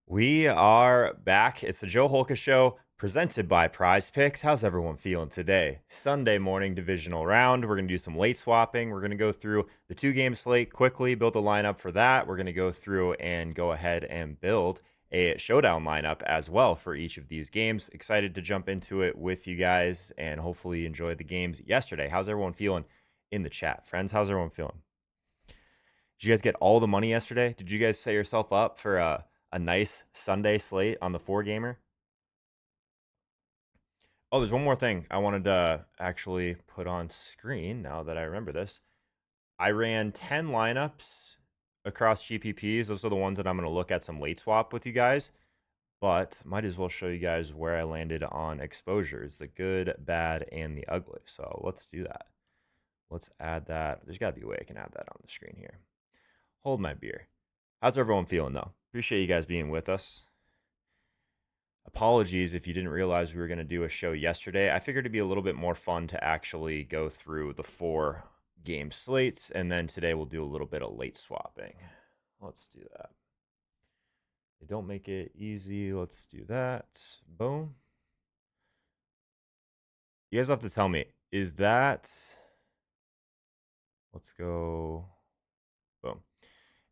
We are back. It's the Joe Holka Show presented by Prize Picks. How's everyone feeling today? Sunday morning divisional round. We're going to do some late swapping. We're going to go through the 2-game slate quickly, build a lineup for that. We're going to go through and go ahead and build a showdown lineup as well for each of these games. Excited to jump into it with you guys and hopefully enjoy the games yesterday. How's everyone feeling in the chat? Friends, how's everyone feeling? Did you guys get all the money yesterday? Did you guys set yourself up for a nice Sunday slate on the 4-gamer? Oh, there's one more thing I wanted to actually put on screen now that I remember this. I ran 10 lineups across GPPs. Those are the ones that I'm going to look at some late swap with you guys, but might as well show you guys where I landed on exposures, the good, bad, and the ugly. So let's do that. Let's add that. There's got to be a way I can add that on the screen here. Hold my beer. How's everyone feeling, though? Appreciate you guys being with us. Apologies if you didn't realize we were going to do a show yesterday. I figured it'd be a little bit more fun to actually go through the 4-game slates, and then today we'll do a little bit of late swapping. Let's do that. They don't make it easy. Let's do that. Boom. You guys have to tell me, is that... Let's go... Boom.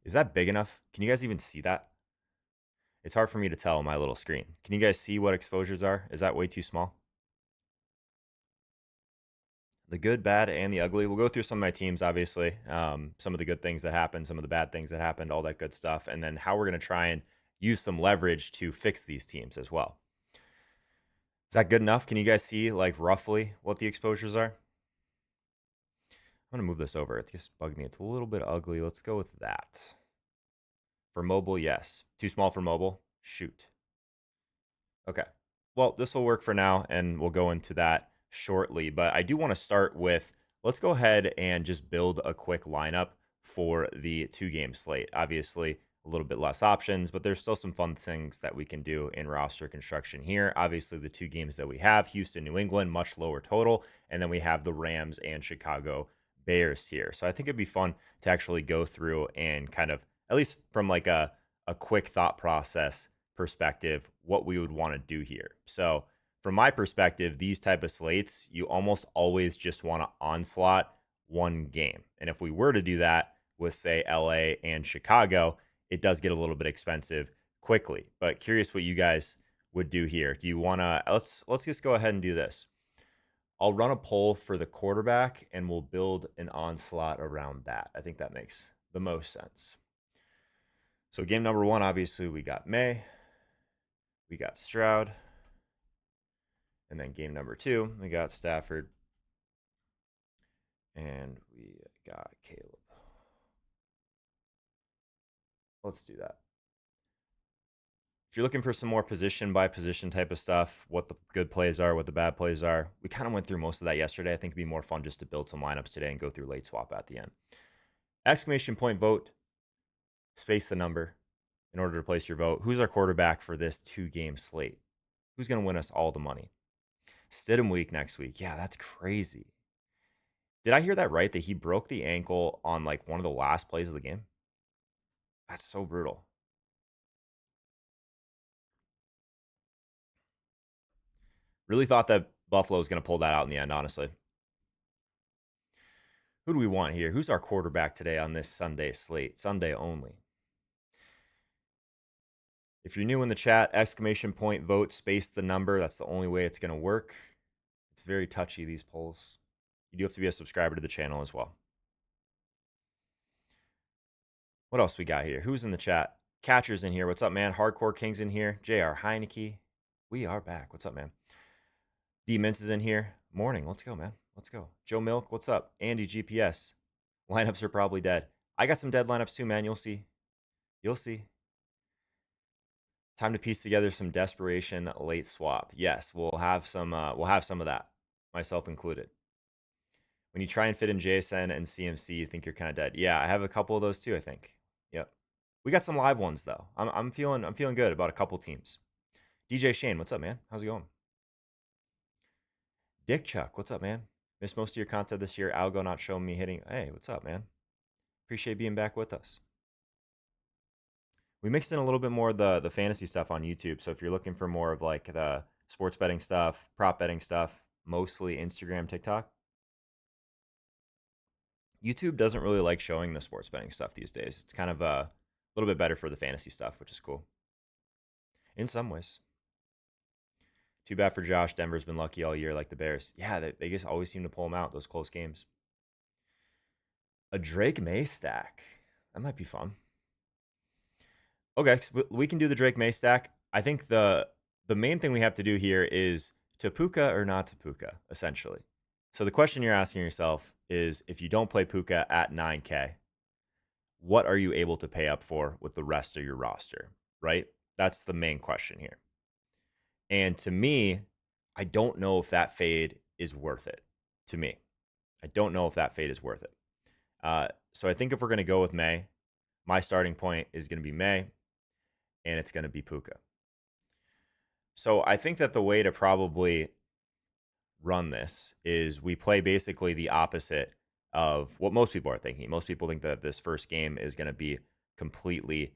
Is that big enough? Can you guys even see that? It's hard for me to tell on my little screen. Can you guys see what exposures are? Is that way too small? The good, bad, and the ugly. We'll go through some of my teams, obviously. Some of the good things that happened, some of the bad things that happened, all that good stuff. And then how we're going to try and use some leverage to fix these teams as well. Is that good enough? Can you guys see, like, roughly what the exposures are? I'm going to move this over. It just bugged me. It's a little bit ugly. Let's go with that. For mobile, yes. Too small for mobile? Shoot. Okay. Well, this will work for now, and we'll go into that shortly. But I do want to start with, let's go ahead and just build a quick lineup for the 2-game slate. Obviously, a little bit less options, but there's still some fun things that we can do in roster construction here. Obviously, the 2 games that we have, Houston, New England, much lower total. And then we have the Rams and Chicago Bears here. So I think it'd be fun to actually go through and kind of, at least from like a quick thought process perspective, what we would want to do here. So from my perspective, these type of slates, you almost always just want to onslaught one game. And if we were to do that with, say, LA and Chicago, it does get a little bit expensive quickly. But curious what you guys would do here. Do you want to, let's just go ahead and do this. I'll run a poll for the quarterback and we'll build an onslaught around that. I think that makes the most sense. So game number 1, obviously we got May, we got Stroud, and then game number 2, we got Stafford, and we got Caleb. Let's do that. If you're looking for some more position by position type of stuff, what the good plays are, what the bad plays are, we kind of went through most of that yesterday. I think it'd be more fun just to build some lineups today and go through late swap at the end. Exclamation point vote, space the number in order to place your vote. Who's our quarterback for this 2-game slate? Who's going to win us all the money? Stidham week next week. Yeah, that's crazy. Did I hear that right? That he broke the ankle on like one of the last plays of the game? That's so brutal. Really thought that Buffalo was going to pull that out in the end, honestly. Who do we want here? Who's our quarterback today on this Sunday slate? Sunday only. If you're new in the chat, exclamation point vote, space the number. That's the only way it's going to work. It's very touchy, these polls. You do have to be a subscriber to the channel as well. What else we got here? Who's in the chat? Catcher's in here. What's up, man? Hardcore King's in here. JR Heineke. We are back. What's up, man? D Mintz is in here. Morning. Let's go, man. Let's go. Joe Milk. What's up? Andy GPS. Lineups are probably dead. I got some dead lineups too, man. You'll see. You'll see. Time to piece together some desperation late swap. Yes, we'll have some of that, myself included. When you try and fit in JSN and CMC, you think you're kind of dead. Yeah, I have a couple of those too, I think. Yep. We got some live ones though. I'm feeling good about a couple teams. DJ Shane, what's up, man? How's it going? Dick Chuck, what's up, man? Missed most of your content this year. Algo not showing me hitting. Hey, what's up, man? Appreciate being back with us. We mixed in a little bit more of the fantasy stuff on YouTube. So if you're looking for more of like the sports betting stuff, prop betting stuff, mostly Instagram, TikTok. YouTube doesn't really like showing the sports betting stuff these days. It's kind of a little bit better for the fantasy stuff, which is cool in some ways. Too bad for Josh. Denver's been lucky all year, like the Bears. Yeah, they just always seem to pull them out, those close games. A Drake May stack. That might be fun. Okay, so we can do the Drake May stack. I think the main thing we have to do here is to Puka or not to Puka, essentially. So the question you're asking yourself is, if you don't play Puka at 9K, what are you able to pay up for with the rest of your roster, right? That's the main question here. And to me, I don't know if that fade is worth it. To me, I don't know if that fade is worth it. So I think if we're going to go with May, my starting point is going to be May, and it's going to be Puka. So I think that the way to probably run this is we play basically the opposite of what most people are thinking. Most people think that this first game is going to be completely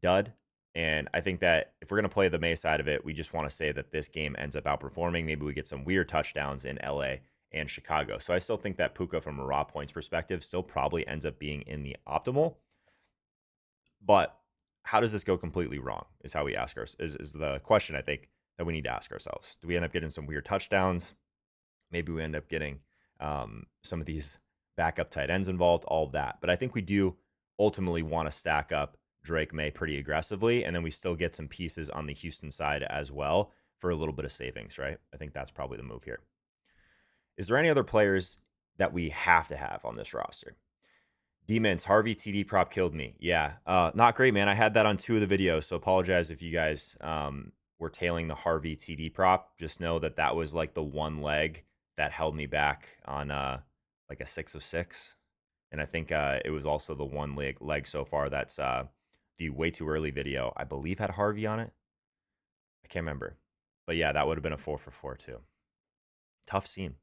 dud. And I think that if we're going to play the May side of it, we just want to say that this game ends up outperforming. Maybe we get some weird touchdowns in LA and Chicago. So I still think that Puka, from a raw points perspective, still probably ends up being in the optimal. But how does this go completely wrong is how we ask ourselves, is the question I think that we need to ask ourselves. Do we end up getting some weird touchdowns? Maybe we end up getting some of these backup tight ends involved, all of that. But I think we do ultimately want to stack up Drake May pretty aggressively, and then we still get some pieces on the Houston side as well for a little bit of savings, right? I think that's probably the move here. Is there any other players that we have to have on this roster? Demons, Harvey TD prop killed me. Yeah, not great, man. I had that on 2 of the videos, so apologize if you guys were tailing the Harvey TD prop. Just know that that was like the one leg that held me back on like a 6 of 6. And I think it was also the one leg so far that's the way too early video, I believe, had Harvey on it. I can't remember. But yeah, that would have been a 4 for 4 too. Tough scene.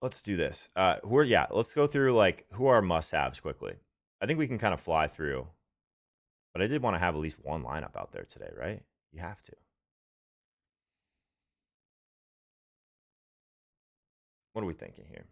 Let's do this. Let's go through like who are must-haves quickly. I think we can kind of fly through. But I did want to have at least one lineup out there today, right? You have to. What are we thinking here?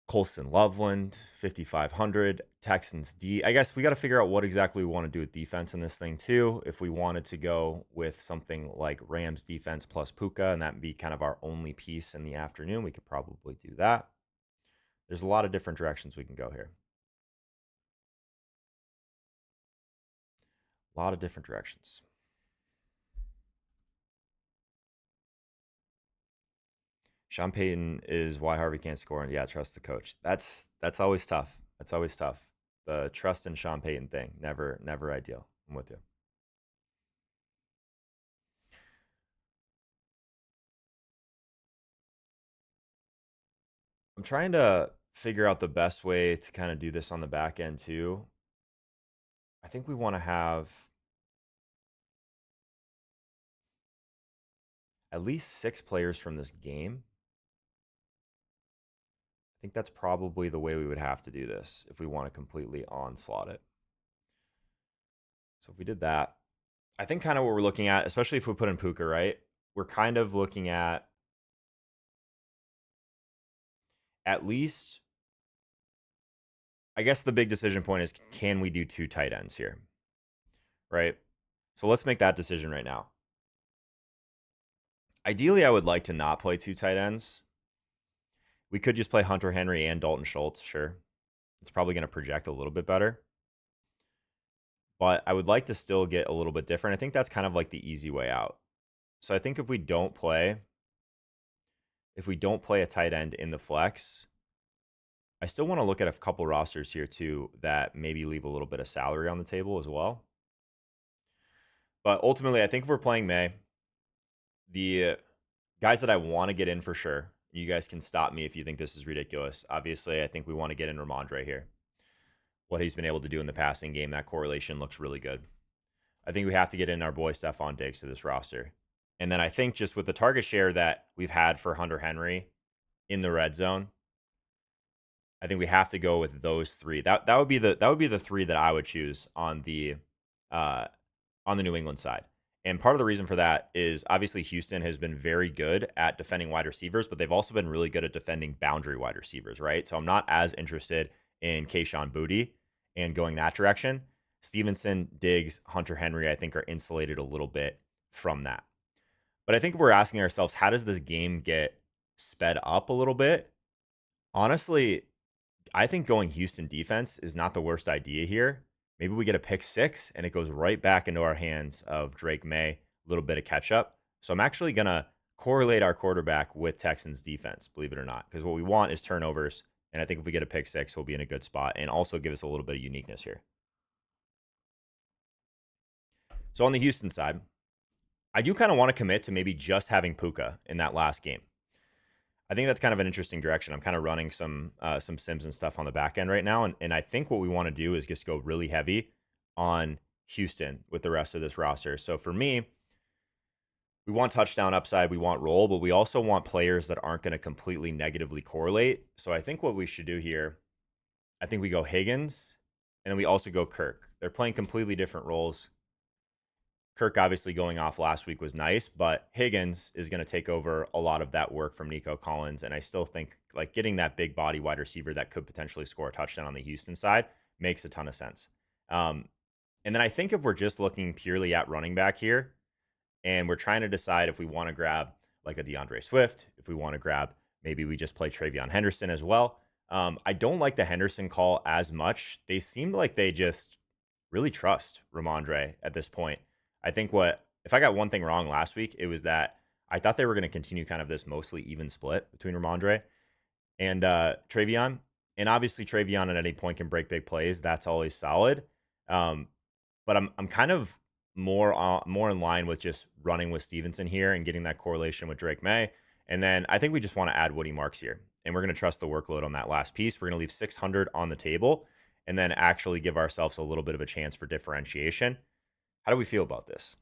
Colston Loveland, 5,500. Texans D. I guess we got to figure out what exactly we want to do with defense in this thing, too. If we wanted to go with something like Rams defense plus Puka, and that would be kind of our only piece in the afternoon, we could probably do that. There's a lot of different directions we can go here. A lot of different directions. Sean Payton is why Harvey can't score, and yeah, trust the coach. That's always tough. That's always tough. The trust in Sean Payton thing, never ideal. I'm with you. I'm trying to figure out the best way to kind of do this on the back end too. I think we want to have at least 6 players from this game. I think that's probably the way we would have to do this if we want to completely onslaught it. So if we did that, I think kind of what we're looking at, especially if we put in Puka, right? We're kind of looking at least, I guess the big decision point is, can we do 2 tight ends here? Right? So let's make that decision right now. Ideally, I would like to not play 2 tight ends. We could just play Hunter Henry and Dalton Schultz, sure. It's probably going to project a little bit better. But I would like to still get a little bit different. I think that's kind of like the easy way out. So I think if we don't play a tight end in the flex, I still want to look at a couple rosters here too that maybe leave a little bit of salary on the table as well. But ultimately, I think if we're playing May, the guys that I want to get in for sure, you guys can stop me if you think this is ridiculous. Obviously, I think we want to get in Ramondre here. What he's been able to do in the passing game, that correlation looks really good. I think we have to get in our boy Stephon Diggs to this roster. And then I think just with the target share that we've had for Hunter Henry in the red zone, I think we have to go with those three. That would be the three that I would choose uh on the New England side. And part of the reason for that is obviously Houston has been very good at defending wide receivers, but they've also been really good at defending boundary wide receivers, right? So I'm not as interested in Kayshawn Boutte and going that direction. Stevenson, Diggs, Hunter Henry, I think are insulated a little bit from that. But I think if we're asking ourselves, how does this game get sped up a little bit? Honestly, I think going Houston defense is not the worst idea here. Maybe we get a pick six and it goes right back into our hands of Drake May, a little bit of catch up. So I'm actually going to correlate our quarterback with Texans defense, believe it or not, because what we want is turnovers. And I think if we get a pick six, we'll be in a good spot and also give us a little bit of uniqueness here. So on the Houston side, I do kind of want to commit to maybe just having Puka in that last game. I think that's kind of an interesting direction. I'm kind of running some sims and stuff on the back end right now, and I think what we want to do is just go really heavy on Houston with the rest of this roster. So for me, we want touchdown upside, we want roll, but we also want players that aren't going to completely negatively correlate. So I think what we should do here, I think we go Higgins, and then we also go Kirk. They're playing completely different roles. Kirk obviously going off last week was nice, but Higgins is going to take over a lot of that work from Nico Collins. And I still think like getting that big body wide receiver that could potentially score a touchdown on the Houston side makes a ton of sense. And then I think if we're just looking purely at running back here and we're trying to decide if we want to grab like a DeAndre Swift, if we want to grab maybe we just play Travion Henderson as well. I don't like the Henderson call as much. They seem like they just really trust Ramondre at this point. I think what if I got one thing wrong last week, it was that I thought they were going to continue kind of this mostly even split between Ramondre and Travion. And obviously Travion at any point can break big plays. That's always solid. Um, but I'm kind of more in line with just running with Stevenson here and getting that correlation with Drake May. And then I think we just want to add Woody Marks here. And we're going to trust the workload on that last piece. We're going to leave 600 on the table and then actually give ourselves a little bit of a chance for differentiation. How do we feel about this?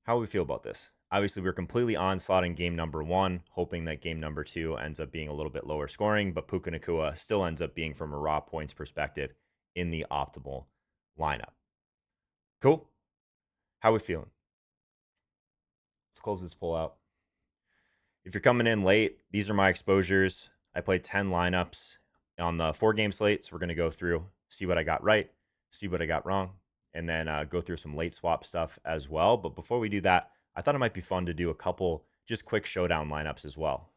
How do we feel about this? Obviously, we're completely onslaughting game number one, hoping that game number two ends up being a little bit lower scoring, but Puka Nacua still ends up being, from a raw points perspective, in the optimal lineup. Cool? How we feeling? Let's close this poll out. If you're coming in late, these are my exposures. I played 10 lineups on the 4-game slate, so we're going to go through, see what I got right, see what I got wrong, and then go through some late swap stuff as well. But before we do that, I thought it might be fun to do a couple just quick showdown lineups as well.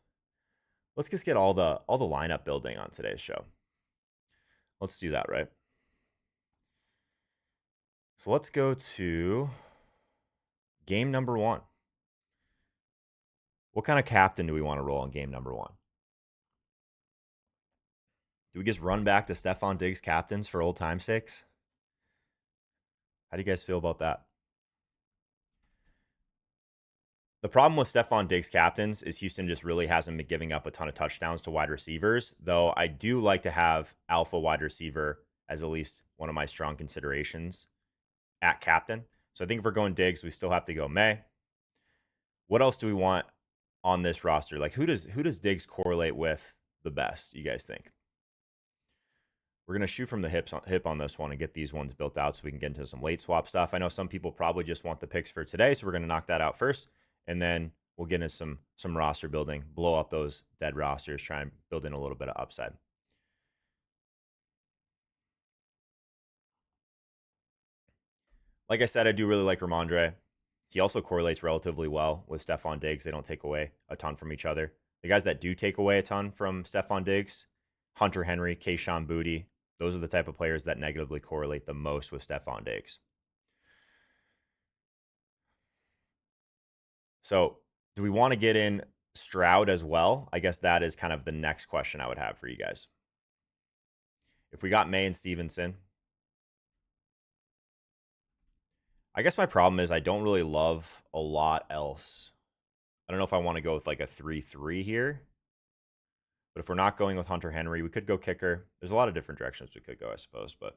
Let's just get all the lineup building on today's show. Let's do that, right? So let's go to game number one. What kind of captain do we want to roll in game number one? Do we just run back to Stephon Diggs captains for old time's sakes? How do you guys feel about that? The problem with Stephon Diggs captains is Houston just really hasn't been giving up a ton of touchdowns to wide receivers, though I do like to have alpha wide receiver as at least one of my strong considerations at captain. So I think if we're going Diggs, we still have to go May. What else do we want on this roster? Like who does Diggs correlate with the best, you guys think? We're going to shoot from the hip on this one and get these ones built out so we can get into some late swap stuff. I know some people probably just want the picks for today, so we're going to knock that out first. And then we'll get into some roster building, blow up those dead rosters, try and build in a little bit of upside. Like I said, I do really like Ramondre. He also correlates relatively well with Stephon Diggs. They don't take away a ton from each other. The guys that do take away a ton from Stephon Diggs, Hunter Henry, Kayshawn Boutte, those are the type of players that negatively correlate the most with Stephon Diggs. So, do we want to get in Stroud as well? I guess that is kind of the next question I would have for you guys. If we got May and Stevenson, I guess my problem is I don't really love a lot else. I don't know if I want to go with like a 3-3 here. But if we're not going with Hunter Henry, we could go kicker. There's a lot of different directions we could go, I suppose. But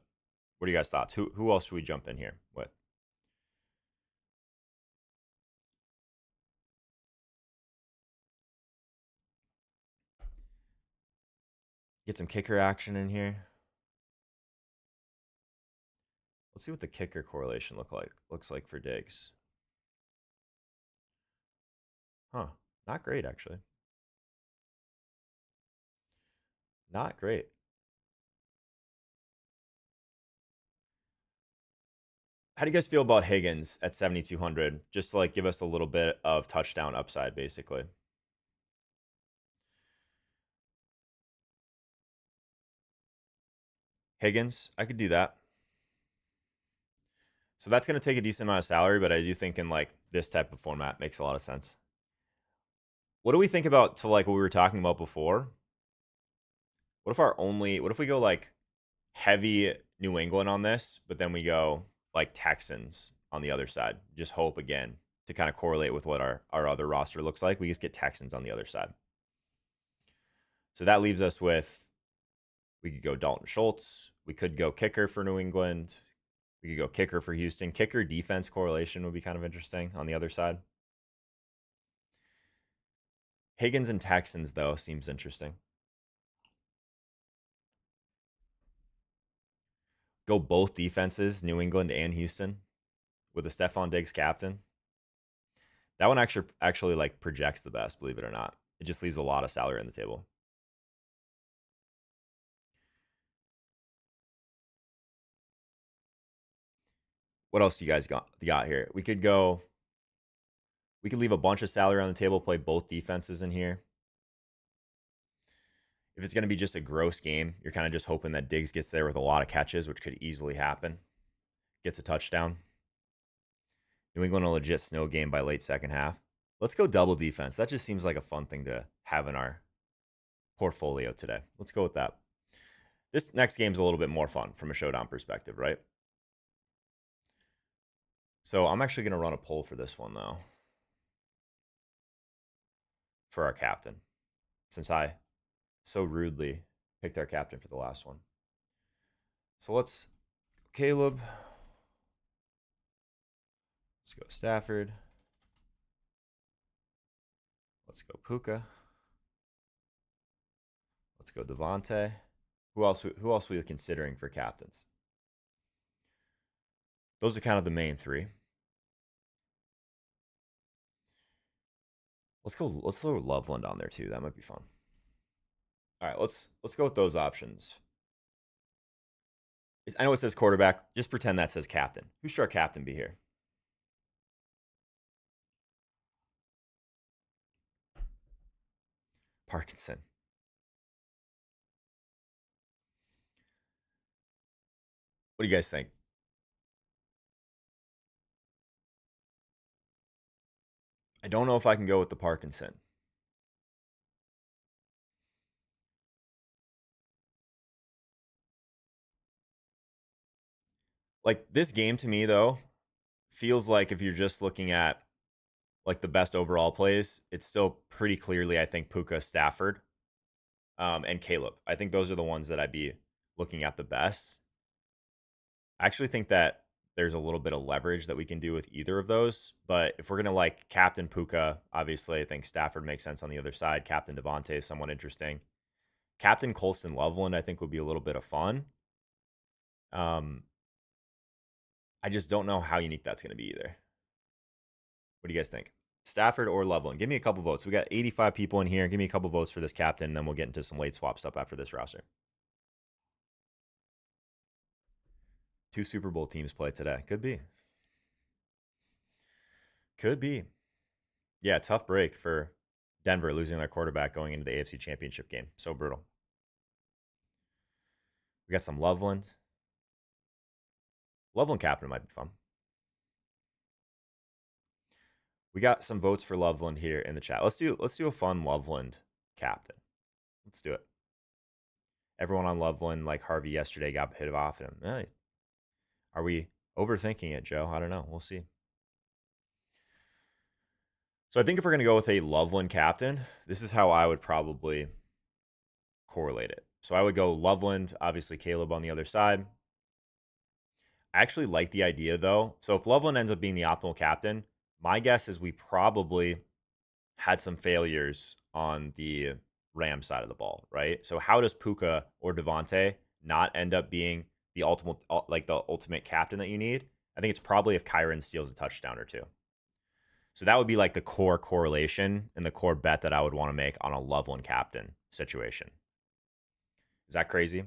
what are you guys' thoughts? Who else should we jump in here with? Get some kicker action in here. Let's see what the kicker correlation looks like for Diggs. Huh. Not great, actually. Not great. How do you guys feel about Higgins at 7,200? Just to like give us a little bit of touchdown upside, basically. Higgins, I could do that. So that's going to take a decent amount of salary, but I do think in like this type of format makes a lot of sense. What do we think about to like what we were talking about before? What if we go like heavy New England on this, but then we go like Texans on the other side? Just hope again to kind of correlate with what our other roster looks like. We just get Texans on the other side. So that leaves us with, we could go Dalton Schultz. We could go kicker for New England. We could go kicker for Houston. Kicker defense correlation would be kind of interesting on the other side. Higgins and Texans, though, seems interesting. Go both defenses, New England and Houston, with a Stephon Diggs captain. That one actually like projects the best, believe it or not. It just leaves a lot of salary on the table. What else do you guys got here? We could leave a bunch of salary on the table, play both defenses in here. If it's going to be just a gross game, you're kind of just hoping that Diggs gets there with a lot of catches, which could easily happen. Gets a touchdown. New England a legit snow game by late second half. Let's go double defense. That just seems like a fun thing to have in our portfolio today. Let's go with that. This next game's a little bit more fun from a showdown perspective, right? So I'm actually going to run a poll for this one, though, for our captain, since I so rudely picked our captain for the last one. So let's, Caleb. Let's go Stafford. Let's go Puka. Let's go Devontae. Who else are we considering for captains? Those are kind of the main three. Let's throw Loveland on there too. That might be fun. All right, let's go with those options. I know it says quarterback. Just pretend that says captain. Who should our captain be here? Parkinson. What do you guys think? I don't know if I can go with the Parkinson. Like this game to me though feels like if you're just looking at like the best overall plays, it's still pretty clearly I think Puka, Stafford, and Caleb. I think those are the ones that I'd be looking at the best. I actually think that there's a little bit of leverage that we can do with either of those. But if we're gonna like Captain Puka, obviously I think Stafford makes sense on the other side. Captain Devontae is somewhat interesting. Captain Colston Loveland, I think, would be a little bit of fun. I just don't know how unique that's gonna be either. What do you guys think? Stafford or Loveland? Give me a couple votes. We got 85 people in here. Give me a couple votes for this captain, and then we'll get into some late swap stuff after this roster. 2 Super Bowl teams play today. Could be. Could be. Yeah, tough break for Denver losing their quarterback going into the AFC Championship game. So brutal. We got some Loveland. Loveland captain might be fun. We got some votes for Loveland here in the chat. Let's do a fun Loveland captain. Let's do it. Everyone on Loveland, like Harvey yesterday, got hit off him. Are we overthinking it, Joe? I don't know. We'll see. So I think if we're going to go with a Loveland captain, this is how I would probably correlate it. So I would go Loveland, obviously Caleb on the other side. I actually like the idea though. So if Loveland ends up being the optimal captain, my guess is we probably had some failures on the Ram side of the ball, right? So how does Puka or Devontae not end up being the ultimate, like the ultimate captain that you need? I think it's probably if Kyron steals a touchdown or two. So that would be like the core correlation and the core bet that I would want to make on a Loveland captain situation. Is that crazy?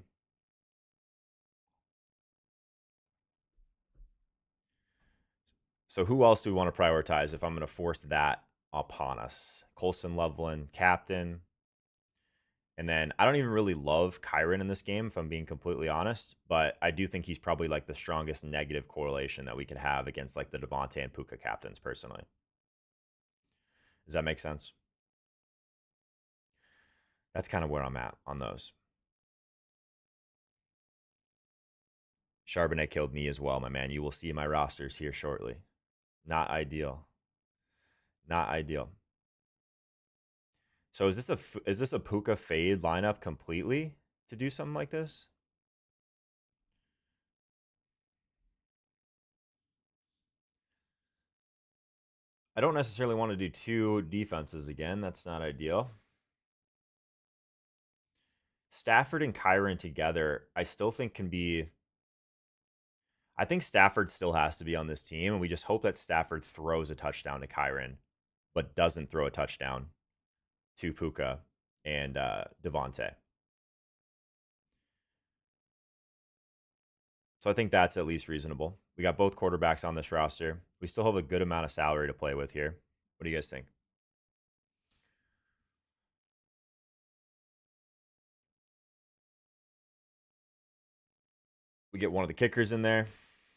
So who else do we want to prioritize if I'm going to force that upon us? Colson Loveland, captain. And then I don't even really love Kyron in this game, if I'm being completely honest, but I do think he's probably like the strongest negative correlation that we could have against like the Devontae and Puka captains personally. Does that make sense? That's kind of where I'm at on those. Charbonnet killed me as well, my man. You will see my rosters here shortly. Not ideal. Not ideal. So is this a Puka fade lineup completely to do something like this? I don't necessarily want to do two defenses again. That's not ideal. Stafford and Kyron together, I still think can be. I think Stafford still has to be on this team, and we just hope that Stafford throws a touchdown to Kyron, but doesn't throw a touchdown to Puka and Devontae. So I think that's at least reasonable. We got both quarterbacks on this roster. We still have a good amount of salary to play with here. What do you guys think? We get one of the kickers in there.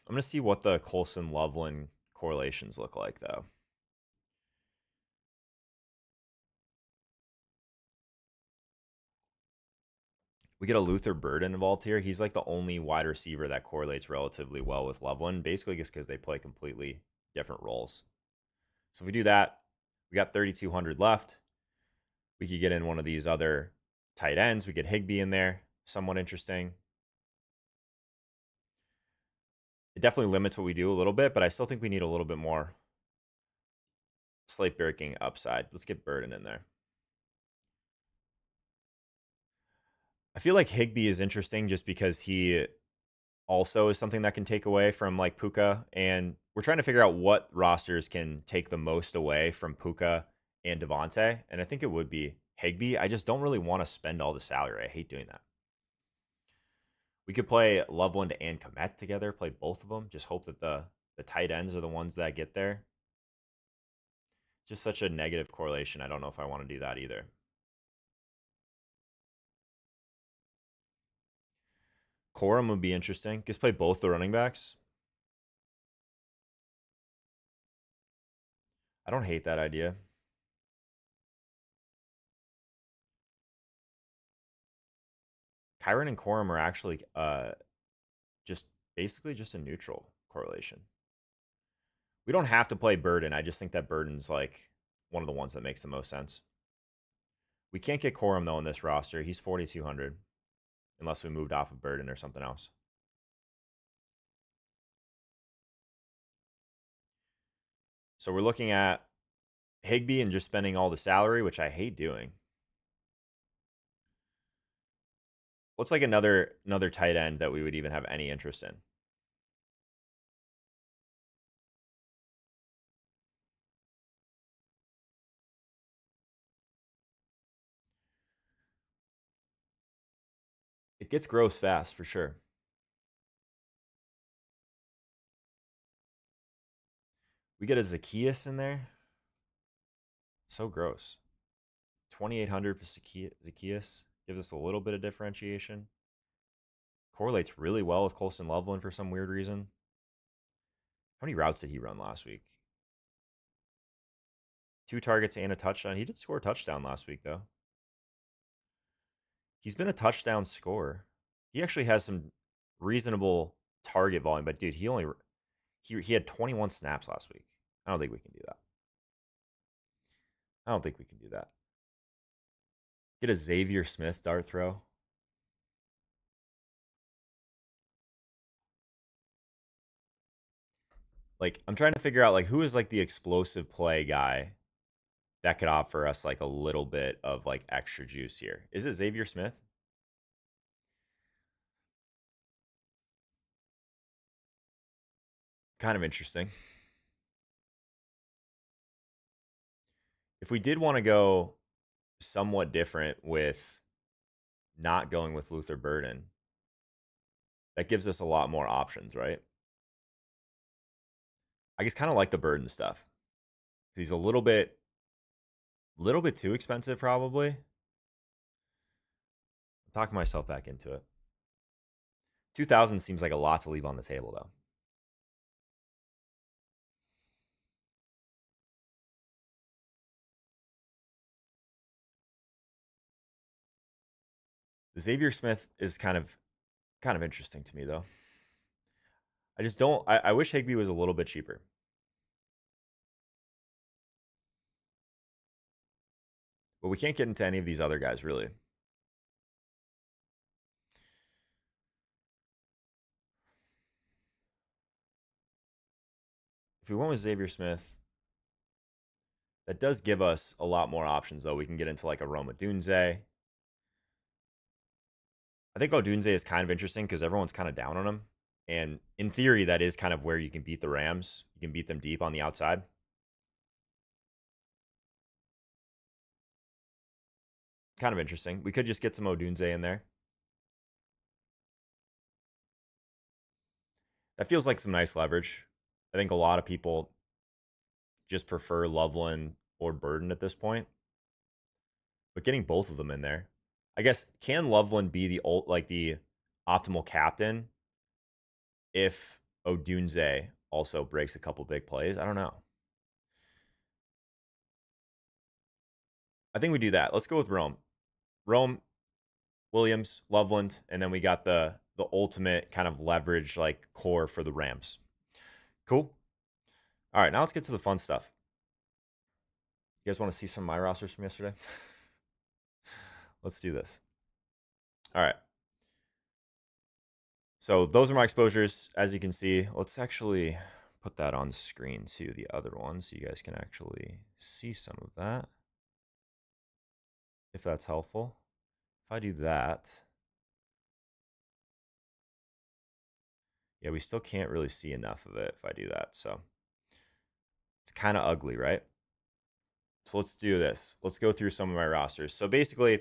I'm going to see what the Colson Loveland correlations look like, though. We get a Luther Burden involved here. He's like the only wide receiver that correlates relatively well with Loveland, basically just because they play completely different roles. So if we do that, we got 3,200 left. We could get in one of these other tight ends. We get Higbee in there, somewhat interesting. It definitely limits what we do a little bit, but I still think we need a little bit more slate breaking upside. Let's get Burden in there. I feel like Higbee is interesting just because he also is something that can take away from like Puka. And we're trying to figure out what rosters can take the most away from Puka and Devontae. And I think it would be Higbee. I just don't really want to spend all the salary. I hate doing that. We could play Loveland and Komet together, play both of them. Just hope that the tight ends are the ones that get there. Just such a negative correlation. I don't know if I want to do that either. Corum would be interesting. Just play both the running backs. I don't hate that idea. Kyron and Corum are actually just basically just a neutral correlation. We don't have to play Burden. I just think that Burden's like one of the ones that makes the most sense. We can't get Corum though in this roster. He's 4,200 unless we moved off of Burden or something else. So we're looking at Higbee and just spending all the salary, which I hate doing. What's like another tight end that we would even have any interest in? It gets gross fast for sure. We get a Zacchaeus in there. So gross. 2,800 for Zacchaeus gives us a little bit of differentiation. Correlates really well with Colston Loveland for some weird reason. How many routes did he run last week? 2 targets and a touchdown. He did score a touchdown last week, though. He's been a touchdown scorer. He actually has some reasonable target volume, but dude, he had 21 snaps last week. I don't think we can do that. I don't think we can do that. Get a Xavier Smith dart throw. Like I'm trying to figure out like who is like the explosive play guy that could offer us like a little bit of like extra juice here. Is it Xavier Smith? Kind of interesting. If we did want to go somewhat different with not going with Luther Burden, that gives us a lot more options, right? I just kind of like the Burden stuff. He's a little bit too expensive, probably. I'm talking myself back into it. 2,000 seems like a lot to leave on the table, though. Xavier Smith is kind of interesting to me, though. I just don't. I wish Higby was a little bit cheaper. But we can't get into any of these other guys, really. If we went with Xavier Smith, that does give us a lot more options, though. We can get into like a Roma Dunze. I think Odunze is kind of interesting because everyone's kind of down on him. And in theory, that is kind of where you can beat the Rams. You can beat them deep on the outside. Kind of interesting. We could just get some Odunze in there. That feels like some nice leverage. I think a lot of people just prefer Loveland or Burden at this point. But getting both of them in there, I guess, can Loveland be the optimal captain if Odunze also breaks a couple big plays? I don't know. I think we do that. Let's go with Rome. Rome, Williams, Loveland, and then we got the ultimate kind of leverage like core for the Rams. Cool. All right, now let's get to the fun stuff. You guys want to see some of my rosters from yesterday? Let's do this. All right. So those are my exposures. As you can see, let's actually put that on screen too, the other one, so you guys can actually see some of that, if that's helpful. If I do that, yeah, we still can't really see enough of it if I do that. So it's kind of ugly, right? So let's do this. Let's go through some of my rosters. So basically,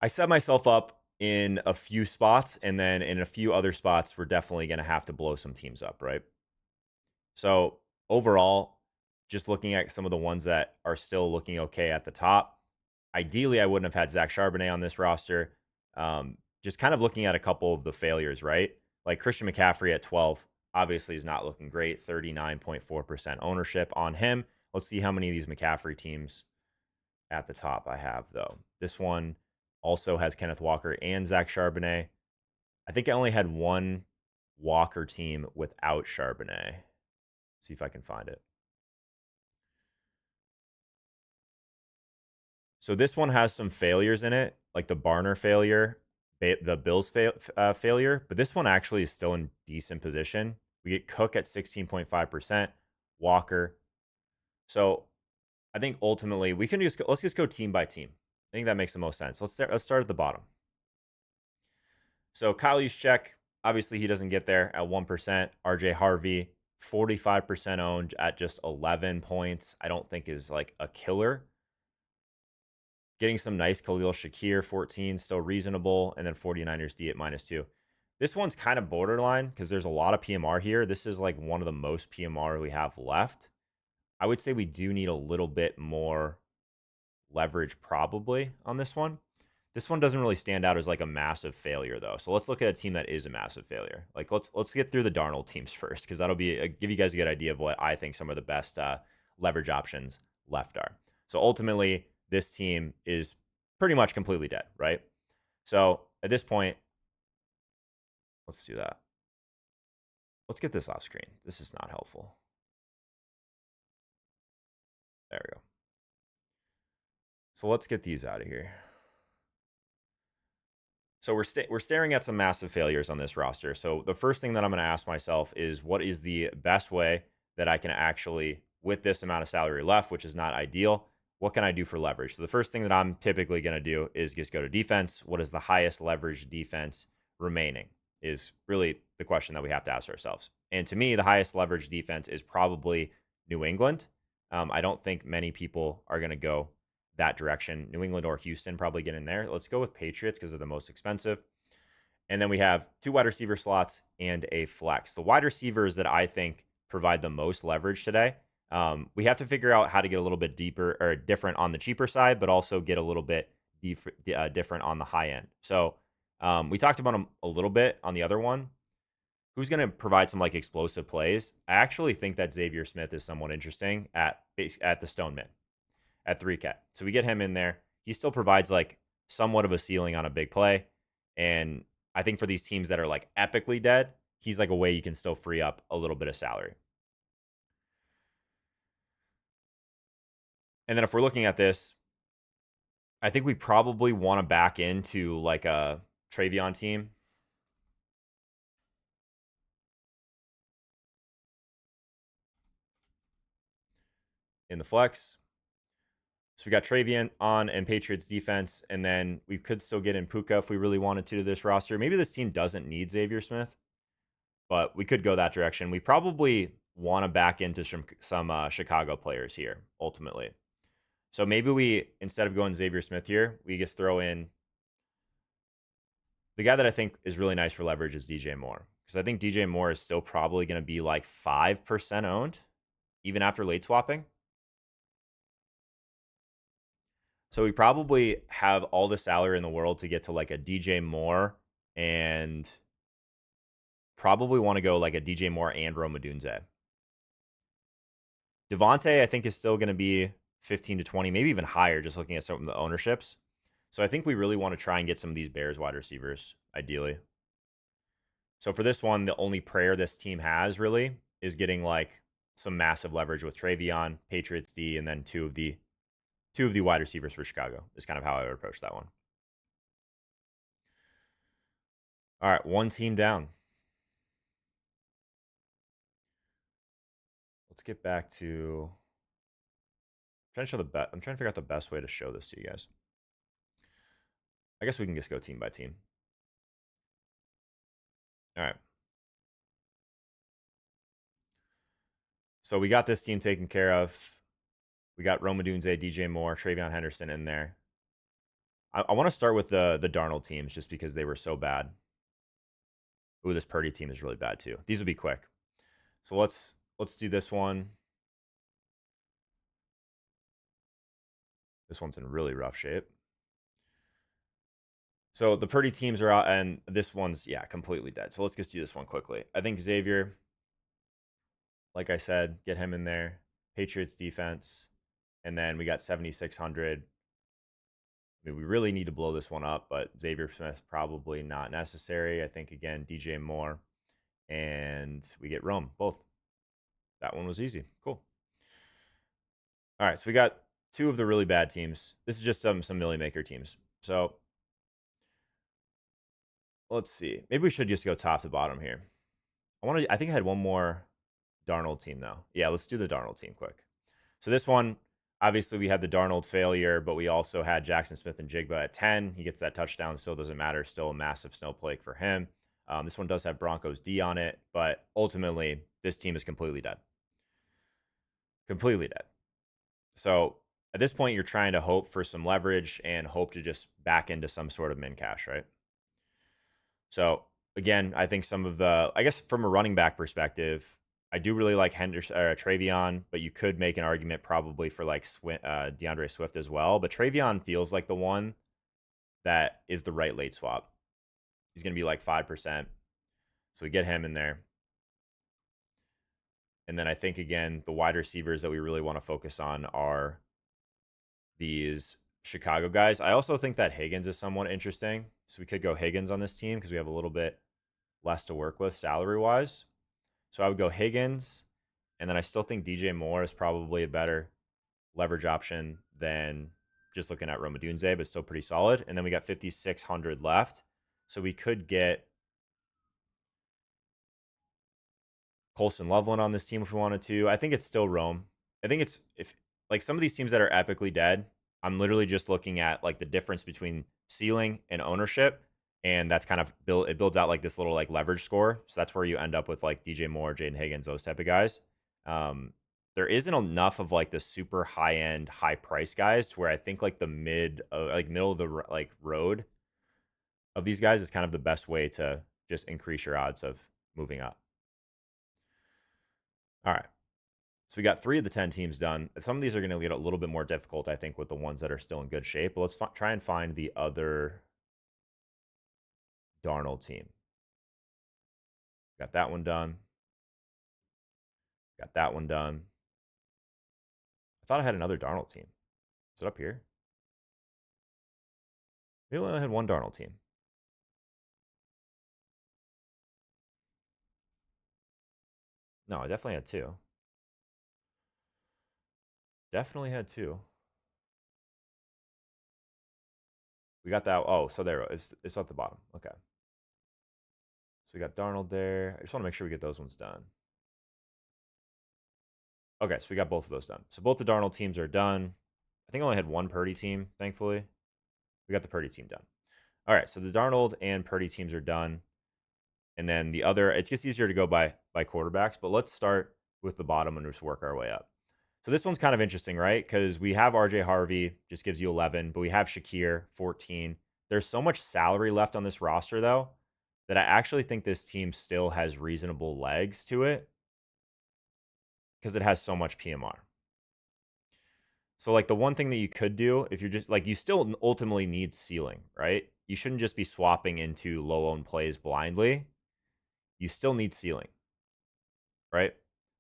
I set myself up in a few spots, and then in a few other spots, we're definitely going to have to blow some teams up, right? So overall, just looking at some of the ones that are still looking okay at the top, ideally, I wouldn't have had Zach Charbonnet on this roster. Just kind of looking at a couple of the failures, right? Like Christian McCaffrey at 12, obviously is not looking great. 39.4% ownership on him. Let's see how many of these McCaffrey teams at the top I have, though. This one also has Kenneth Walker and Zach Charbonnet. I think I only had one Walker team without Charbonnet. See if I can find it. So this one has some failures in it, like the Barner failure, the Bills failure, but this one actually is still in decent position. We get Cook at 16.5%, Walker. So I think ultimately we can let's just go team by team. I think that makes the most sense. Let's start at the bottom. So Kyle Juszczyk, obviously he doesn't get there at 1%. RJ Harvey, 45% owned at just 11 points. I don't think is like a killer. Getting some nice Khalil Shakir, 14, still reasonable. And then 49ers D at -2. This one's kind of borderline because there's a lot of PMR here. This is like one of the most PMR we have left. I would say we do need a little bit more leverage probably on this one. This one doesn't really stand out as like a massive failure though. So let's look at a team that is a massive failure. Like let's get through the Darnold teams first because that'll be give you guys a good idea of what I think some of the best leverage options left are. So ultimately, this team is pretty much completely dead, right? So at this point, let's do that. Let's get this off screen. This is not helpful. There we go. So let's get these out of here. So we're staring at some massive failures on this roster. So the first thing that I'm going to ask myself is what is the best way that I can actually with this amount of salary left, which is not ideal, what can I do for leverage? So the first thing that I'm typically going to do is just go to defense. What is the highest leverage defense remaining? Is really the question that we have to ask ourselves. And to me, the highest leverage defense is probably New England. I don't think many people are going to go that direction. New England or Houston probably get in there. Let's go with Patriots because they're the most expensive. And then we have 2 wide receiver slots and a flex. The wide receivers that I think provide the most leverage today. We have to figure out how to get a little bit deeper or different on the cheaper side, but also get a little bit different on the high end. So we talked about them a little bit on the other one. Who's going to provide some like explosive plays? I actually think that Xavier Smith is somewhat interesting at the Stone Mint at 3K. So we get him in there. He still provides like somewhat of a ceiling on a big play. And I think for these teams that are like epically dead, he's like a way you can still free up a little bit of salary. And then if we're looking at this, I think we probably want to back into like a Travion team. In the flex. So we got Travion on and Patriots defense, and then we could still get in Puka if we really wanted to this roster. Maybe this team doesn't need Xavier Smith, but we could go that direction. We probably want to back into some Chicago players here, ultimately. So maybe we, instead of going Xavier Smith here, we just throw in the guy that I think is really nice for leverage is DJ Moore. Because I think DJ Moore is still probably going to be like 5% owned, even after late swapping. So we probably have all the salary in the world to get to like a DJ Moore and probably want to go like a DJ Moore and Rome Odunze. Devontae, I think, is still going to be 15 to 20, maybe even higher, just looking at some of the ownerships. So I think we really want to try and get some of these Bears wide receivers, ideally. So for this one, the only prayer this team has really is getting like some massive leverage with Travion, Patriots D, and then two of the wide receivers for Chicago is kind of how I would approach that one. All right, one team down. Let's get back to I'm trying to figure out the best way to show this to you guys. I guess we can just go team by team. All right. So we got this team taken care of. We got Rome Odunze, DJ Moore, Travion Henderson in there. I want to start with the Darnold teams just because they were so bad. Ooh, this Purdy team is really bad too. These will be quick. So let's do this one. This one's in really rough shape. So the Purdy teams are out, and this one's, yeah, completely dead. So let's just do this one quickly. I think Xavier, like I said, get him in there. Patriots defense. And then we got 7,600. I mean, we really need to blow this one up, but Xavier Smith probably not necessary. I think, again, DJ Moore. And we get Rome, both. That one was easy. Cool. All right, so we got two of the really bad teams. This is just some Millie Maker teams. So let's see. Maybe we should just go top to bottom here. I think I had one more Darnold team though. Yeah, let's do the Darnold team quick. So this one, obviously we had the Darnold failure, but we also had Jackson Smith and Jigba at 10. He gets that touchdown, still doesn't matter. Still a massive snowflake for him. This one does have Broncos D on it, but ultimately this team is completely dead. Completely dead. So at this point, you're trying to hope for some leverage and hope to just back into some sort of min cash, right? So again, I think I guess from a running back perspective, I do really like Henderson or Travion, but you could make an argument probably for like DeAndre Swift as well. But Travion feels like the one that is the right late swap. He's going to be like 5%. So we get him in there. And then I think, again, the wide receivers that we really want to focus on are these Chicago guys. I also think that Higgins is somewhat interesting. So we could go Higgins on this team because we have a little bit less to work with salary-wise. So I would go Higgins, and then I still think DJ Moore is probably a better leverage option than just looking at Rome Odunze, but still pretty solid. And then we got 5,600 left. So we could get Colson Loveland on this team if we wanted to. I think it's still Rome. I think it's if like some of these teams that are epically dead, I'm literally just looking at like the difference between ceiling and ownership, and that's kind of builds out like this little like leverage score. So that's where you end up with like DJ Moore, Jaden Higgins, those type of guys. Um, there isn't enough of like the super high end, high price guys to where I think like the like middle of the like road of these guys is kind of the best way to just increase your odds of moving up. All right. So we got 3 of the 10 teams done. Some of these are going to get a little bit more difficult, I think, with the ones that are still in good shape. But let's try and find the other Darnold team. Got that one done. Got that one done. I thought I had another Darnold team. Is it up here? Maybe I only had one Darnold team. No, I definitely had 2. Definitely had 2. We got that. Oh, so there it's at the bottom. Okay. So we got Darnold there. I just want to make sure we get those ones done. Okay, so we got both of those done. So both the Darnold teams are done. I think I only had one Purdy team, thankfully. We got the Purdy team done. All right, so the Darnold and Purdy teams are done. And then the other, it's just easier to go by quarterbacks, but let's start with the bottom and just work our way up. So this one's kind of interesting, right? Because we have RJ Harvey, just gives you 11, but we have Shakir, 14. There's so much salary left on this roster, though, that I actually think this team still has reasonable legs to it because it has so much PMR. So, like, the one thing that you could do if you're just like, you still ultimately need ceiling, right? You shouldn't just be swapping into low owned plays blindly. You still need ceiling, right?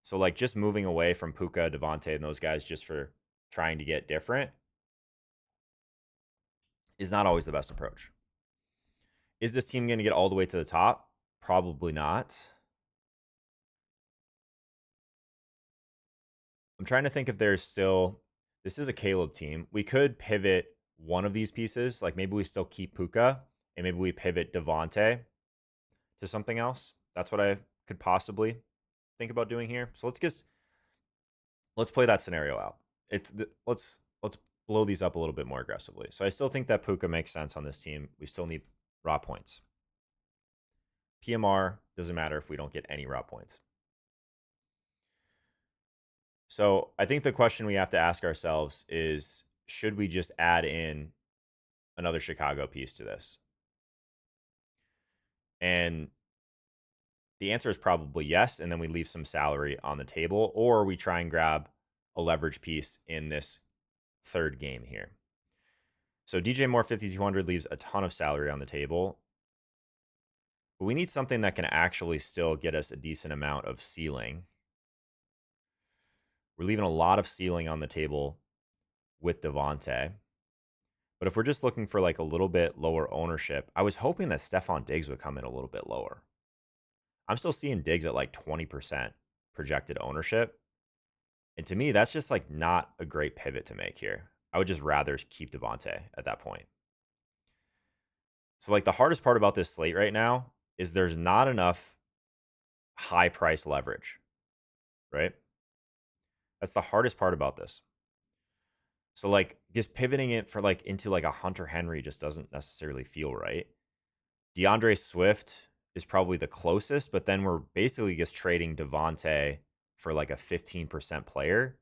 So, like, just moving away from Puka, Devontae, and those guys just for trying to get different is not always the best approach. Is this team going to get all the way to the top? Probably not. I'm trying to think if there's still. This is a Caleb team. We could pivot one of these pieces. Like maybe we still keep Puka and maybe we pivot Devontae to something else. That's what I could possibly think about doing here. So let's play that scenario out. Let's blow these up a little bit more aggressively. So I still think that Puka makes sense on this team. We still need raw points. PMR doesn't matter if we don't get any raw points. So I think the question we have to ask ourselves is, should we just add in another Chicago piece to this? And the answer is probably yes. And then we leave some salary on the table, or we try and grab a leverage piece in this third game here. So DJ Moore 5,200 leaves a ton of salary on the table. But we need something that can actually still get us a decent amount of ceiling. We're leaving a lot of ceiling on the table with Devontae. But if we're just looking for like a little bit lower ownership, I was hoping that Stephon Diggs would come in a little bit lower. I'm still seeing Diggs at like 20% projected ownership. And to me, that's just like not a great pivot to make here. I would just rather keep Devontae at that point. So like the hardest part about this slate right now is there's not enough high price leverage, right? That's the hardest part about this. So like just pivoting it for like into like a Hunter Henry just doesn't necessarily feel right. DeAndre Swift is probably the closest, but then we're basically just trading Devontae for like a 15% player.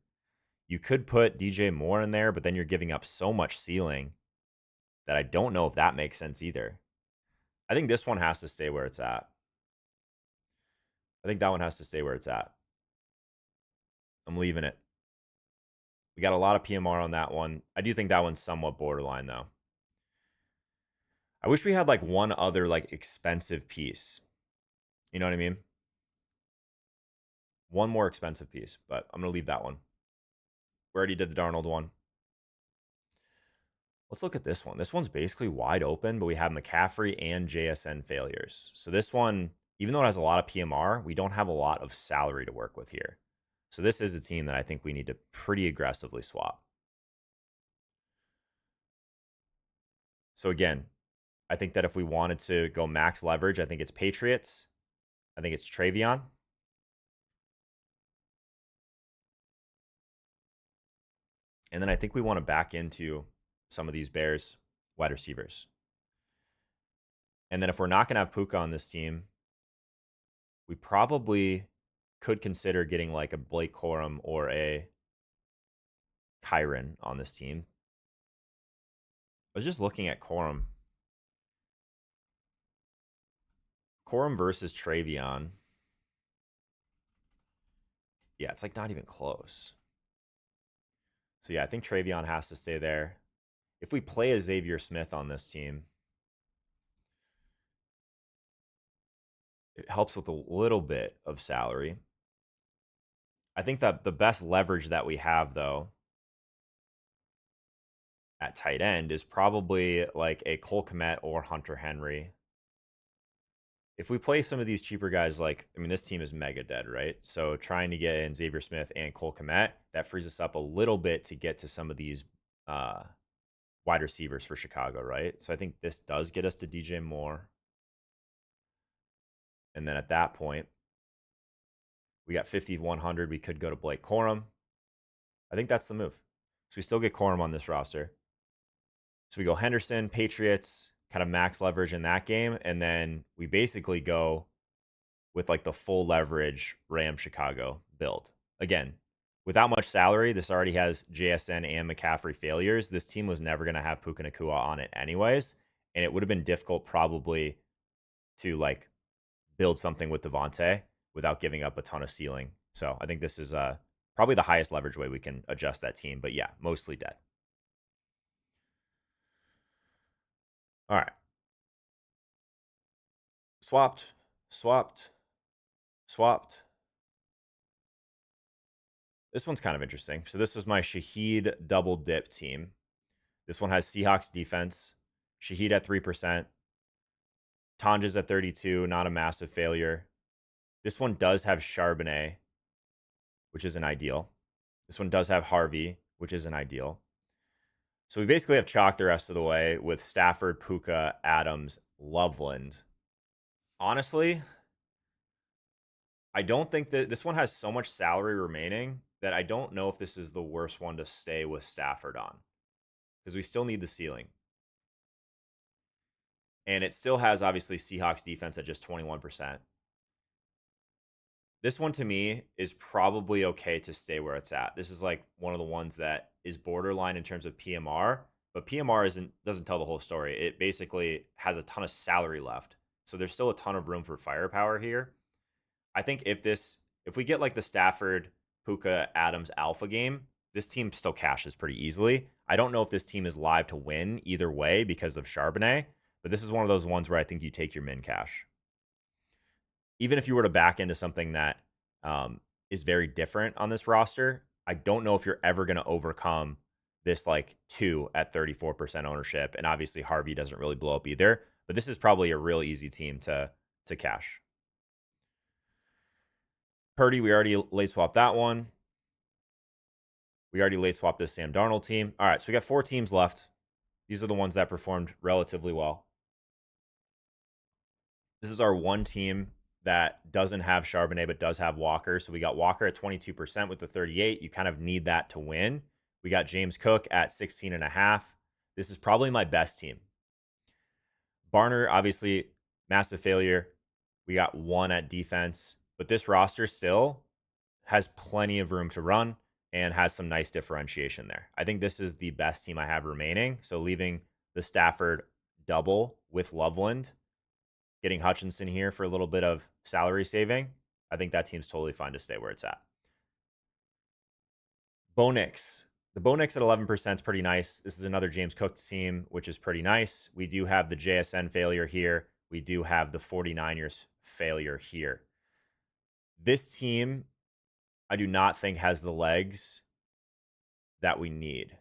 You could put DJ Moore in there, but then you're giving up so much ceiling that I don't know if that makes sense either. I think this one has to stay where it's at. I think that one has to stay where it's at. I'm leaving it. We got a lot of PMR on that one. I do think that one's somewhat borderline though. I wish we had like one other like expensive piece. You know what I mean? One more expensive piece, but I'm going to leave that one. We already did the Darnold one. Let's look at this one. This one's basically wide open, but we have McCaffrey and JSN failures. So this one, even though it has a lot of PMR, we don't have a lot of salary to work with here. So this is a team that I think we need to pretty aggressively swap. So again, I think that if we wanted to go max leverage, I think it's Patriots. I think it's Travion. And then I think we want to back into some of these Bears wide receivers. And then if we're not going to have Puka on this team, we probably could consider getting like a Blake Corum or a Kyron on this team. I was just looking at Corum. Corum versus Travion. Yeah, it's like not even close. So yeah, I think Travion has to stay there. If we play a Xavier Smith on this team, it helps with a little bit of salary. I think that the best leverage that we have, though, at tight end is probably like a Cole Kmet or Hunter Henry. If we play some of these cheaper guys, like, I mean, this team is mega dead, right? So trying to get in Xavier Smith and Cole Kmet, that frees us up a little bit to get to some of these wide receivers for Chicago, right? So I think this does get us to DJ Moore. And then at that point, we got 5,100. We could go to Blake Corum. I think that's the move. So we still get Corum on this roster. So we go Henderson, Patriots, kind of max leverage in that game. And then we basically go with like the full leverage Ram Chicago build. Again, without much salary, this already has JSN and McCaffrey failures. This team was never going to have Puka Nacua on it anyways. And it would have been difficult probably to like build something with Devontae without giving up a ton of ceiling. So I think this is probably the highest leverage way we can adjust that team. But yeah, mostly dead. All right. Swapped. This one's kind of interesting. So this was my Shaheed double dip team. This one has Seahawks defense. Shaheed at 3%. Tonja's at 32, not a massive failure. This one does have Charbonnet, which isn't ideal. This one does have Harvey, which isn't ideal. So we basically have chalk the rest of the way with Stafford, Puka, Adams, Loveland. Honestly, I don't think that this one has so much salary remaining that I don't know if this is the worst one to stay with Stafford on, because we still need the ceiling. And it still has, obviously, Seahawks defense at just 21%. This one, to me, is probably okay to stay where it's at. This is like one of the ones that is borderline in terms of PMR, but PMR doesn't tell the whole story. It basically has a ton of salary left. So there's still a ton of room for firepower here. I think if we get like the Stafford, Puka, Adams alpha game, this team still cashes pretty easily. I don't know if this team is live to win either way because of Charbonnet, but this is one of those ones where I think you take your min cash. Even if you were to back into something that is very different on this roster, I don't know if you're ever going to overcome this like 2 at 34% ownership. And obviously Harvey doesn't really blow up either, but this is probably a real easy team to cash. Purdy, we already late swapped that one. We already late swapped this Sam Darnold team. All right, so we got 4 teams left. These are the ones that performed relatively well. This is our one team that doesn't have Charbonnet but does have Walker. So we got Walker at 22% with the 38. You kind of need that to win. We got James Cook at 16.5. This is probably my best team. Barner, obviously, massive failure. We got 1 at defense, but this roster still has plenty of room to run and has some nice differentiation there. I think this is the best team I have remaining. So leaving the Stafford double with Loveland, getting Hutchinson here for a little bit of salary saving, I think that team's totally fine to stay where it's at. Bo Nix. The Bo Nix at 11% is pretty nice. This is another James Cook team, which is pretty nice. We do have the JSN failure here. We do have the 49ers failure here. This team, I do not think has the legs that we need,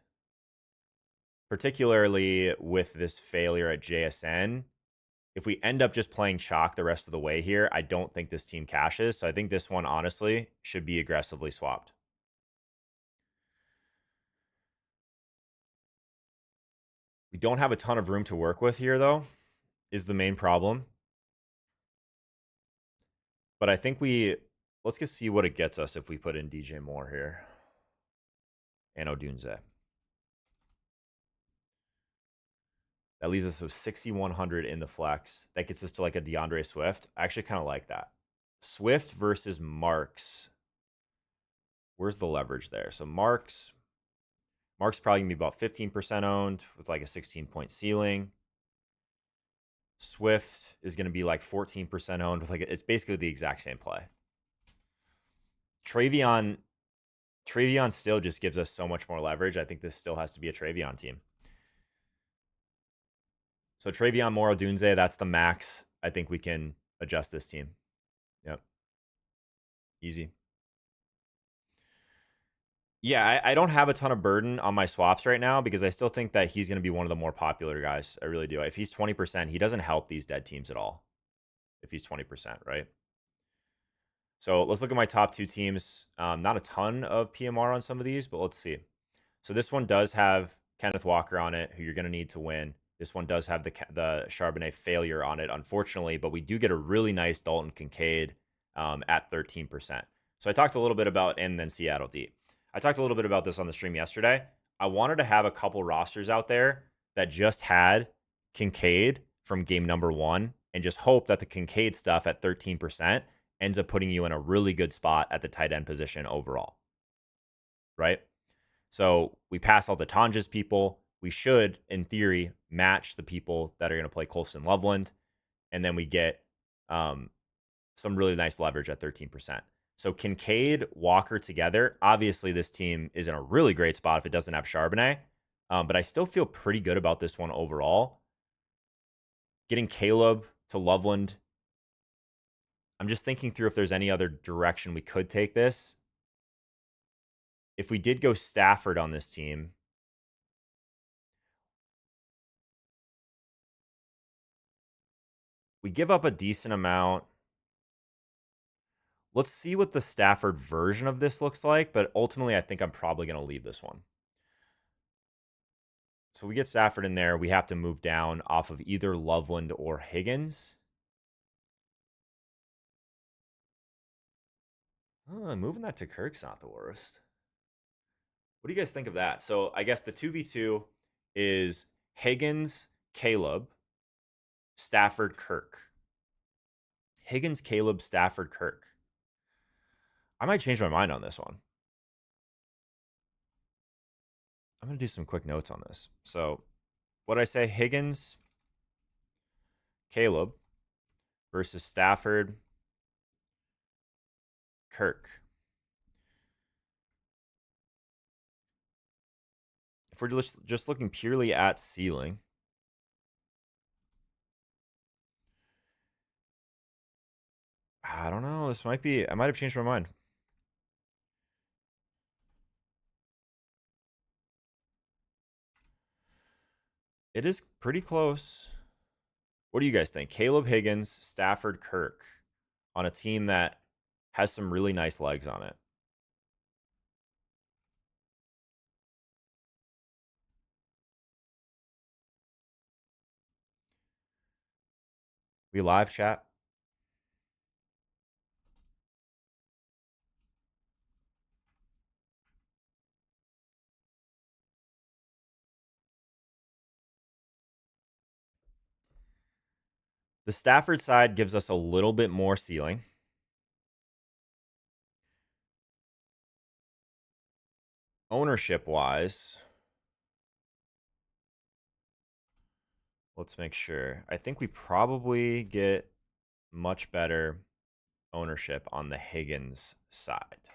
particularly with this failure at JSN. If we end up just playing chalk the rest of the way here, I don't think this team cashes. So I think this one, honestly, should be aggressively swapped. We don't have a ton of room to work with here, though, is the main problem. But I think let's just see what it gets us if we put in DJ Moore here and Odunze. That leaves us with 6,100 in the flex. That gets us to like a DeAndre Swift. I actually kind of like that. Swift versus Marks. Where's the leverage there? So Marks probably gonna be about 15% owned with like a 16-point ceiling. Swift is gonna be like 14% owned with like it's basically the exact same play. Travion still just gives us so much more leverage. I think this still has to be a Travion team. So Travion Moro Dunze, that's the max. I think we can adjust this team. Yep. Easy. Yeah, I don't have a ton of burden on my swaps right now because I still think that he's going to be one of the more popular guys. I really do. If he's 20%, he doesn't help these dead teams at all. If he's 20%, right? So let's look at my top two teams. Not a ton of PMR on some of these, but let's see. So this one does have Kenneth Walker on it, who you're going to need to win. This one does have the Charbonnet failure on it, unfortunately, but we do get a really nice Dalton Kincaid at 13%. So I talked a little bit about, and then Seattle D. I talked a little bit about this on the stream yesterday. I wanted to have a couple rosters out there that just had Kincaid from game number 1 and just hope that the Kincaid stuff at 13% ends up putting you in a really good spot at the tight end position overall, right? So we pass all the Tonjas people. We should, in theory, match the people that are going to play Colston Loveland. And then we get some really nice leverage at 13%. So Kincaid, Walker together. Obviously, this team is in a really great spot if it doesn't have Charbonnet. But I still feel pretty good about this one overall. Getting Caleb to Loveland. I'm just thinking through if there's any other direction we could take this. If we did go Stafford on this team, we give up a decent amount. Let's see what the Stafford version of this looks like, but ultimately I think I'm probably going to leave this one. So we get Stafford in there. We have to move down off of either Loveland or Higgins. Moving that to Kirk's not the worst. What do you guys think of that? So I guess the 2v2 is Higgins, Caleb, Stafford, Kirk. Higgins, Caleb, Stafford, Kirk. I might change my mind on this one. I'm going to do some quick notes on this. So what I say, Higgins, Caleb versus Stafford, Kirk. If we're just looking purely at ceiling, I don't know. This might be, I might have changed my mind. It is pretty close. What do you guys think? Caleb Higgins, Stafford, Kirk on a team that has some really nice legs on it. We live chat? The Stafford side gives us a little bit more ceiling. Ownership-wise, let's make sure. I think we probably get much better ownership on the Higgins side,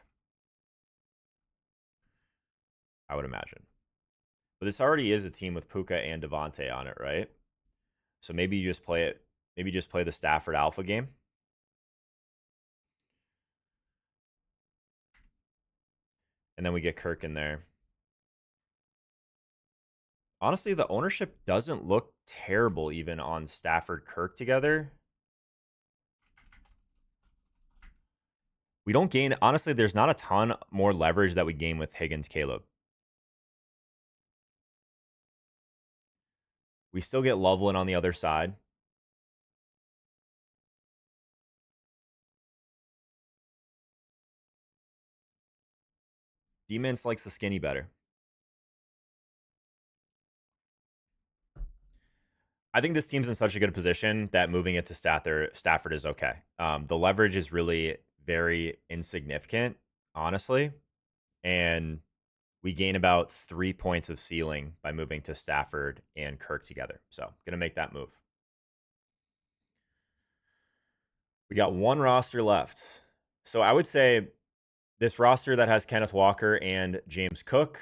I would imagine. But this already is a team with Puka and Devontae on it, right? So maybe you just play it. Maybe just play the Stafford alpha game. And then we get Kirk in there. Honestly, the ownership doesn't look terrible even on Stafford Kirk together. We don't gain, honestly, there's not a ton more leverage that we gain with Higgins Caleb. We still get Loveland on the other side. D-Mintz likes the skinny better. I think this team's in such a good position that moving it to Stafford is okay. The leverage is really very insignificant, honestly, and we gain about 3 points of ceiling by moving to Stafford and Kirk together. So, gonna make that move. We got one roster left. So, I would say this roster that has Kenneth Walker and James Cook,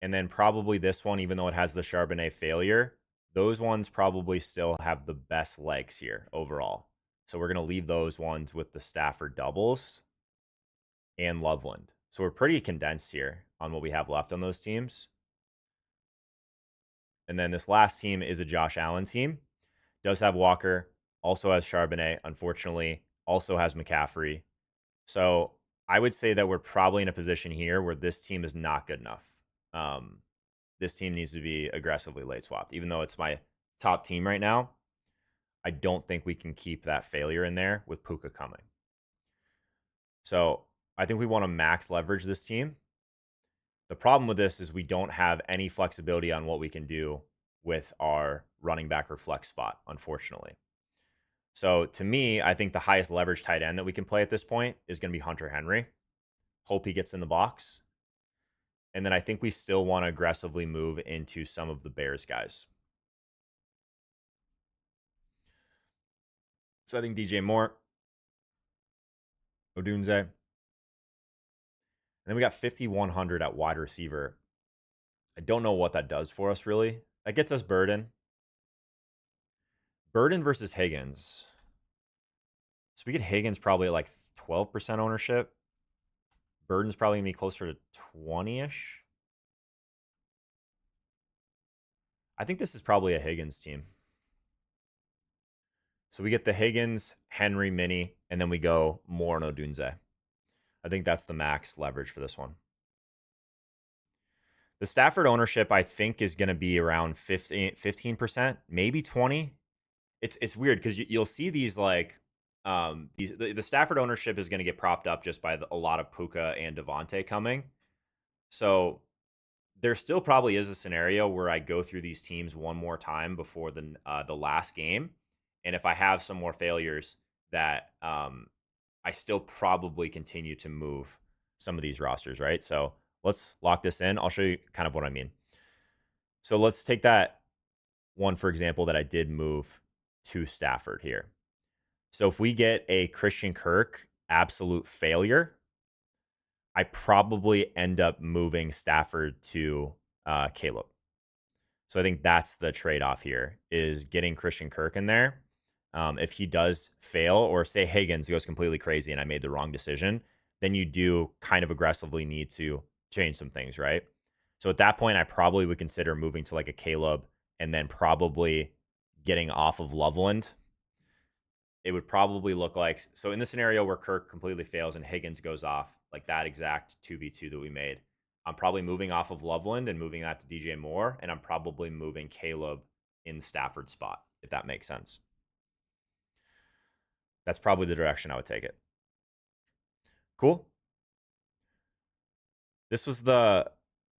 and then probably this one, even though it has the Charbonnet failure, those ones probably still have the best legs here overall. So we're going to leave those ones with the Stafford doubles and Loveland. So we're pretty condensed here on what we have left on those teams. And then this last team is a Josh Allen team. Does have Walker, also has Charbonnet, unfortunately, also has McCaffrey. So I would say that we're probably in a position here where this team is not good enough. This team needs to be aggressively late swapped. Even though it's my top team right now, I don't think we can keep that failure in there with Puka coming. So I think we want to max leverage this team. The problem with this is we don't have any flexibility on what we can do with our running back or flex spot, unfortunately. So to me, I think the highest leverage tight end that we can play at this point is going to be Hunter Henry. Hope he gets in the box. And then I think we still want to aggressively move into some of the Bears guys. So I think DJ Moore, Odunze. And then we got 5,100 at wide receiver. I don't know what that does for us, really. That gets us Burden. Burden versus Higgins. So we get Higgins probably at like 12% ownership. Burden's probably going to be closer to 20-ish. I think this is probably a Higgins team. So we get the Higgins, Henry, Mini, and then we go Moore and Odunze. I think that's the max leverage for this one. The Stafford ownership, I think, is going to be around 15%, maybe 20. It's weird because you'll see these like the Stafford ownership is going to get propped up just by a lot of Puka and Devontae coming. So there still probably is a scenario where I go through these teams one more time before the last game, and if I have some more failures, that I still probably continue to move some of these rosters, right? So let's lock this in. I'll show you kind of what I mean. So let's take that one, for example, that I did move to Stafford here. So if we get a Christian Kirk absolute failure, I probably end up moving Stafford to Caleb. So I think that's the trade-off here, is getting Christian Kirk in there. If he does fail, or say Higgins goes completely crazy and I made the wrong decision, then you do kind of aggressively need to change some things, right? So at that point, I probably would consider moving to like a Caleb and then probably getting off of Loveland. It would probably look like, so in the scenario where Kirk completely fails and Higgins goes off, like that exact 2v2 that we made, I'm probably moving off of Loveland and moving that to DJ Moore, and I'm probably moving Caleb in Stafford's spot, if that makes sense. That's probably the direction I would take it. Cool. This was the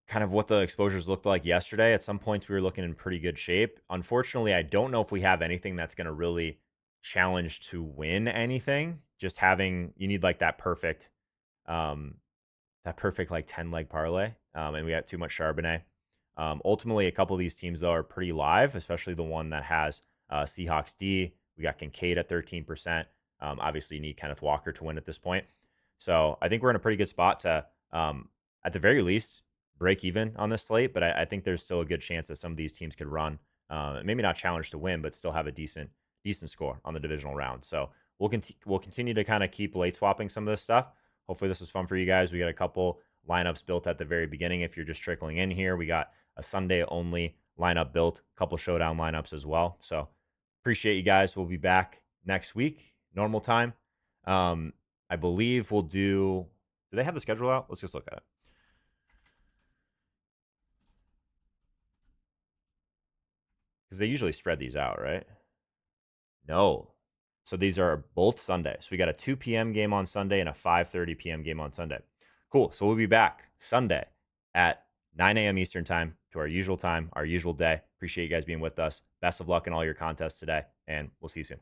kind of what the exposures looked like yesterday. At some points, we were looking in pretty good shape. Unfortunately, I don't know if we have anything that's going to really challenge to win anything. Just having, you need like that perfect like 10 leg parlay. And we got too much Charbonnet. Ultimately, a couple of these teams though are pretty live, especially the one that has Seahawks D. We got Kincaid at 13%. Obviously, you need Kenneth Walker to win at this point. So I think we're in a pretty good spot to, at the very least, break even on this slate. But I think there's still a good chance that some of these teams could run, maybe not challenge to win, but still have a decent score on the divisional round. So we'll continue to kind of keep late swapping some of this stuff. Hopefully this was fun for you guys. We got a couple lineups built at the very beginning. If you're just trickling in here, we got a Sunday only lineup built, a couple showdown lineups as well. So appreciate you guys. We'll be back next week, normal time. I believe we'll do they have the schedule out? Let's just look at it. Because they usually spread these out, right? No. So these are both Sundays. We got a 2 p.m. game on Sunday and a 5:30 p.m. game on Sunday. Cool. So we'll be back Sunday at 9 a.m. Eastern time to our usual day. Appreciate you guys being with us. Best of luck in all your contests today, and we'll see you soon.